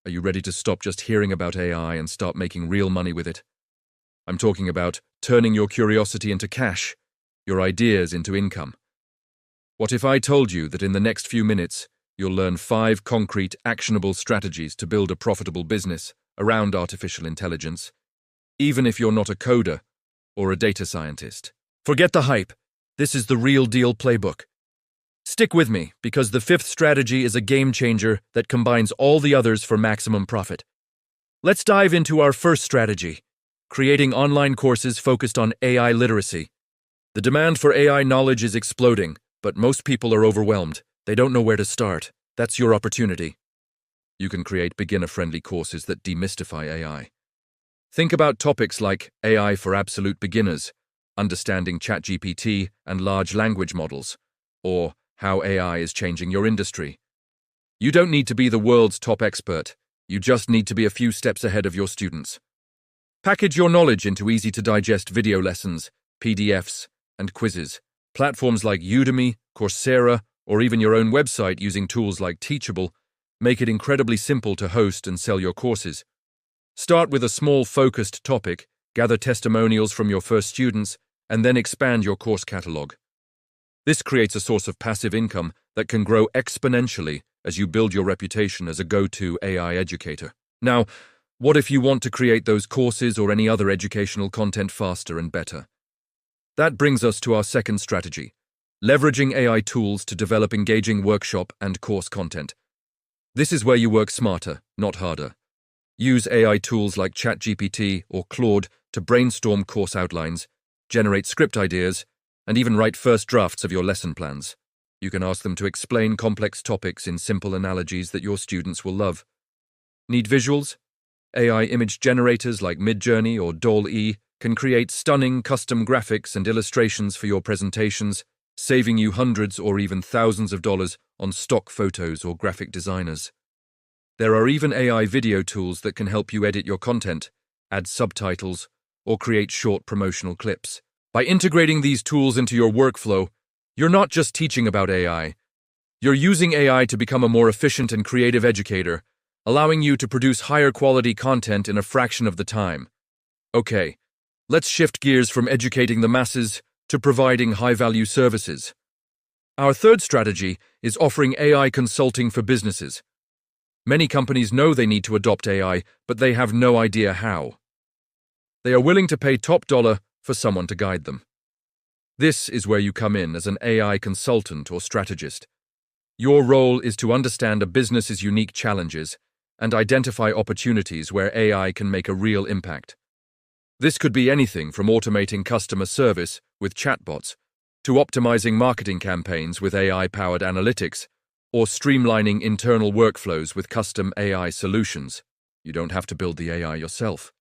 Are you ready to stop just hearing about AI and start making real money with it? I'm talking about turning your curiosity into cash, your ideas into income. What if I told you that in the next few minutes, you'll learn 5 concrete, actionable strategies to build a profitable business around artificial intelligence, even if you're not a coder or a data scientist? Forget the hype. This is the real deal playbook. Stick with me, because the 5th strategy is a game changer that combines all the others for maximum profit. Let's dive into our first strategy, creating online courses focused on AI literacy. The demand for AI knowledge is exploding, but most people are overwhelmed. They don't know where to start. That's your opportunity. You can create beginner-friendly courses that demystify AI. Think about topics like AI for absolute beginners, understanding ChatGPT and large language models, or how AI is changing your industry. You don't need to be the world's top expert. You just need to be a few steps ahead of your students. Package your knowledge into easy-to-digest video lessons, PDFs, and quizzes. Platforms like Udemy, Coursera, or even your own website using tools like Teachable make it incredibly simple to host and sell your courses. Start with a small, focused topic, gather testimonials from your first students, and then expand your course catalog. This creates a source of passive income that can grow exponentially as you build your reputation as a go-to AI educator. Now, what if you want to create those courses or any other educational content faster and better? That brings us to our second strategy, leveraging AI tools to develop engaging workshop and course content. This is where you work smarter, not harder. Use AI tools like ChatGPT or Claude to brainstorm course outlines, generate script ideas, and even write first drafts of your lesson plans. You can ask them to explain complex topics in simple analogies that your students will love. Need visuals? AI image generators like Midjourney or DALL-E can create stunning custom graphics and illustrations for your presentations, saving you hundreds or even thousands of dollars on stock photos or graphic designers. There are even AI video tools that can help you edit your content, add subtitles, or create short promotional clips. By integrating these tools into your workflow, you're not just teaching about AI. You're using AI to become a more efficient and creative educator, allowing you to produce higher quality content in a fraction of the time. Okay, let's shift gears from educating the masses to providing high-value services. Our third strategy is offering AI consulting for businesses. Many companies know they need to adopt AI, but they have no idea how. They are willing to pay top dollar for someone to guide them. This is where you come in as an AI consultant or strategist. Your role is to understand a business's unique challenges and identify opportunities where AI can make a real impact. This could be anything from automating customer service with chatbots to optimizing marketing campaigns with AI-powered analytics or streamlining internal workflows with custom AI solutions. You don't have to build the AI yourself.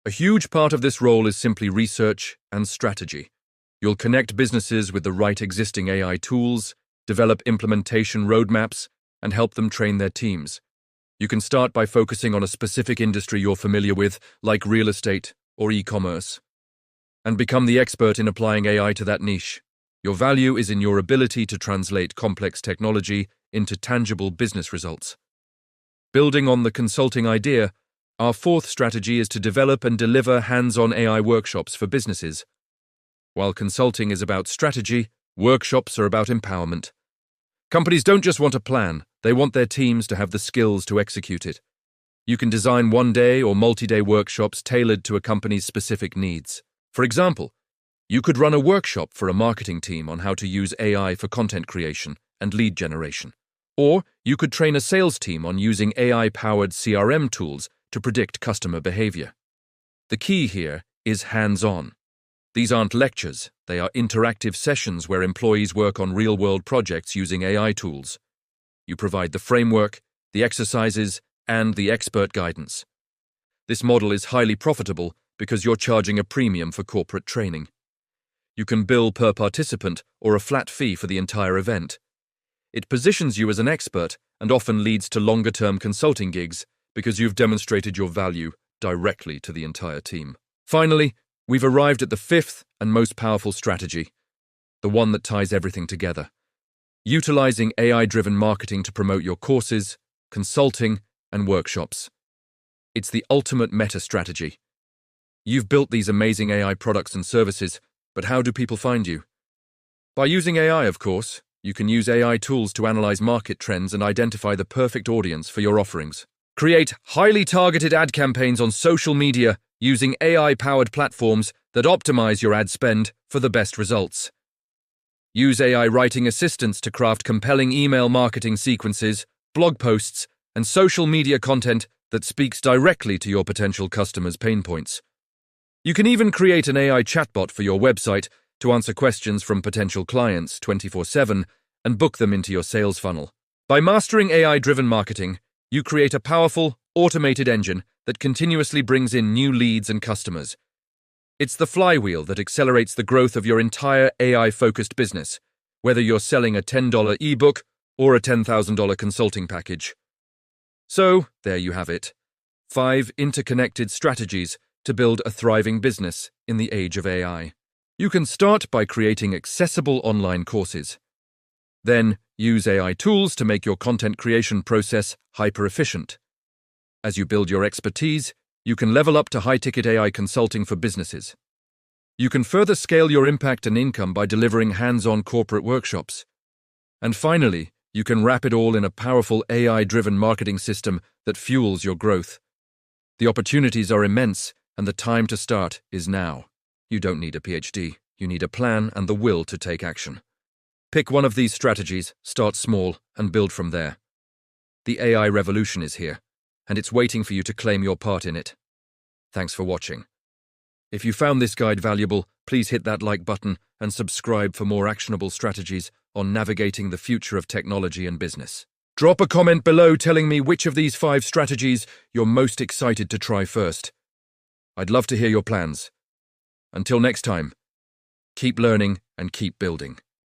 A huge part of this role is simply research and strategy. You'll connect businesses with the right existing AI tools, develop implementation roadmaps, and help them train their teams. You can start by focusing on a specific industry you're familiar with, like real estate or e-commerce, and become the expert in applying AI to that niche. Your value is in your ability to translate complex technology into tangible business results. Building on the consulting idea, our fourth strategy is to develop and deliver hands-on AI workshops for businesses. While consulting is about strategy, workshops are about empowerment. Companies don't just want a plan, they want their teams to have the skills to execute it. You can design one-day or multi-day workshops tailored to a company's specific needs. For example, you could run a workshop for a marketing team on how to use AI for content creation and lead generation. Or you could train a sales team on using AI-powered CRM tools to predict customer behavior. The key here is hands-on. These aren't lectures, they are interactive sessions where employees work on real-world projects using AI tools. You provide the framework, the exercises, and the expert guidance. This model is highly profitable because you're charging a premium for corporate training. You can bill per participant or a flat fee for the entire event. It positions you as an expert and often leads to longer-term consulting gigs because you've demonstrated your value directly to the entire team. Finally, we've arrived at the 5th and most powerful strategy, the one that ties everything together. Utilizing AI-driven marketing to promote your courses, consulting, and workshops. It's the ultimate meta strategy. You've built these amazing AI products and services, but how do people find you? By using AI, of course. You can use AI tools to analyze market trends and identify the perfect audience for your offerings. Create highly targeted ad campaigns on social media using AI-powered platforms that optimize your ad spend for the best results. Use AI writing assistants to craft compelling email marketing sequences, blog posts, and social media content that speaks directly to your potential customers' pain points. You can even create an AI chatbot for your website to answer questions from potential clients 24/7 and book them into your sales funnel. By mastering AI-driven marketing, you create a powerful, automated engine that continuously brings in new leads and customers. It's the flywheel that accelerates the growth of your entire AI-focused business, whether you're selling a $10 ebook or a $10,000 consulting package. So, there you have it. 5 interconnected strategies to build a thriving business in the age of AI. You can start by creating accessible online courses. Then, use AI tools to make your content creation process hyper-efficient. As you build your expertise, you can level up to high-ticket AI consulting for businesses. You can further scale your impact and income by delivering hands-on corporate workshops. And finally, you can wrap it all in a powerful AI-driven marketing system that fuels your growth. The opportunities are immense, and the time to start is now. You don't need a PhD. You need a plan and the will to take action. Pick one of these strategies, start small, and build from there. The AI revolution is here, and it's waiting for you to claim your part in it. Thanks for watching. If you found this guide valuable, please hit that like button and subscribe for more actionable strategies on navigating the future of technology and business. Drop a comment below telling me which of these 5 strategies you're most excited to try first. I'd love to hear your plans. Until next time, keep learning and keep building.